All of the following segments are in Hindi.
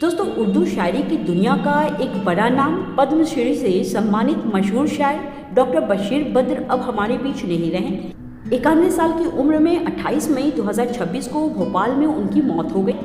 दोस्तों, उर्दू शायरी की दुनिया का एक बड़ा नाम, पद्मश्री से सम्मानित मशहूर शायर डॉक्टर बशीर बद्र अब हमारे बीच नहीं रहे। 91 साल की उम्र में 28 मई 2026 को भोपाल में उनकी मौत हो गई।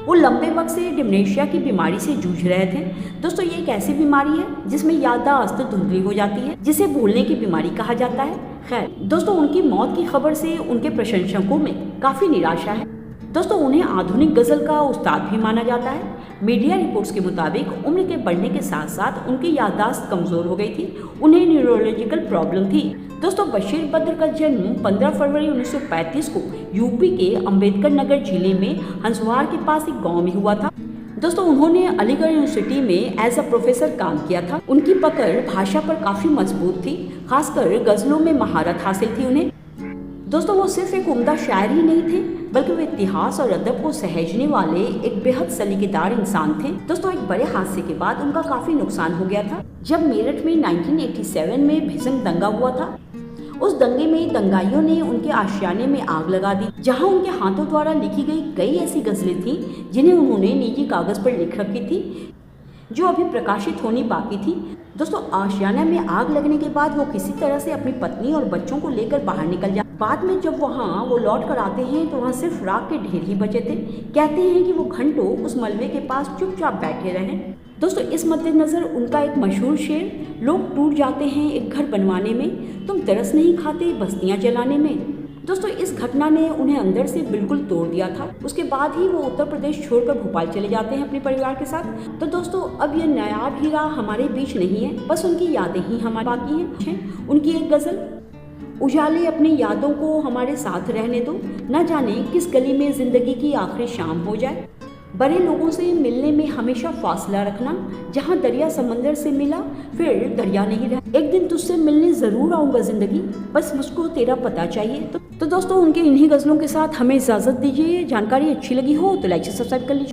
वो लंबे वक्त से डिमेंशिया की बीमारी से जूझ रहे थे। दोस्तों, ये एक ऐसी बीमारी है जिसमें याददाश्त धुंधली हो जाती है, जिसे भूलने की बीमारी कहा जाता है। खैर दोस्तों, उनकी मौत की खबर से उनके प्रशंसकों में काफ़ी निराशा है। दोस्तों, उन्हें आधुनिक गज़ल का उस्ताद भी माना जाता है। मीडिया रिपोर्ट्स के मुताबिक उम्र के बढ़ने के साथ साथ उनकी याददाश्त कमज़ोर हो गई थी। उन्हें न्यूरोलॉजिकल प्रॉब्लम थी। दोस्तों, बशीर बद्र का जन्म 15 फरवरी 1935 को यूपी के अंबेडकर नगर जिले में हंसवार के पास एक गांव में हुआ था। दोस्तों, उन्होंने अलीगढ़ यूनिवर्सिटी में एज अ प्रोफेसर काम किया था। उनकी पकड़ भाषा पर काफ़ी मजबूत थी, खासकर गज़लों में महारत हासिल थी उन्हें। दोस्तों, वो सिर्फ एक उम्दा शायर ही नहीं थे, बल्कि वो इतिहास और अदब को सहेजने वाले एक बेहद सलीकेदार इंसान थे। दोस्तों, एक बड़े हादसे के बाद उनका काफ़ी नुकसान हो गया था। जब मेरठ में 1987 में भीषण दंगा हुआ था, उस दंगे में दंगाइयों ने उनके आशियाने में आग लगा दी, जहां उनके हाथों द्वारा लिखी गई कई ऐसी गज़लें थीं जिन्हें उन्होंने निजी कागज़ पर लिख रखी थी, जो अभी प्रकाशित होनी बाकी थी। दोस्तों, आशियाना में आग लगने के बाद वो किसी तरह से अपनी पत्नी और बच्चों को लेकर बाहर निकल जाते। बाद में जब वो लौट कर आते हैं तो वहाँ सिर्फ राख के ढेर ही बचे थे। कहते हैं कि वो घंटों उस मलबे के पास चुपचाप बैठे रहे। दोस्तों, इस मद्देनज़र उनका एक मशहूर शेर, लोग टूट जाते हैं एक घर बनवाने में, तुम तरस नहीं खाते बस्तियाँ जलाने में। दोस्तों, इस घटना ने उन्हें अंदर से बिल्कुल तोड़ दिया था। उसके बाद ही वो उत्तर प्रदेश छोड़कर भोपाल चले जाते हैं अपने परिवार के साथ। तो दोस्तों, अब ये नायाब हीरा हमारे बीच नहीं है, बस उनकी यादें ही हमारे बाकी हैं। उनकी एक गज़ल, उजाले अपनी यादों को हमारे साथ रहने दो, न जाने किस गली में ज़िंदगी की आखिरी शाम हो जाए। बड़े लोगों से मिलने में हमेशा फासला रखना, जहाँ दरिया समंदर से मिला फिर दरिया नहीं रहा। एक दिन तुझसे मिलने ज़रूर आऊँगा ज़िंदगी, बस मुझको तेरा पता चाहिए। तो दोस्तों, उनके इन्हीं गज़लों के साथ हमें इजाज़त दीजिए। जानकारी अच्छी लगी हो तो लाइक से सब्सक्राइब कर लीजिए।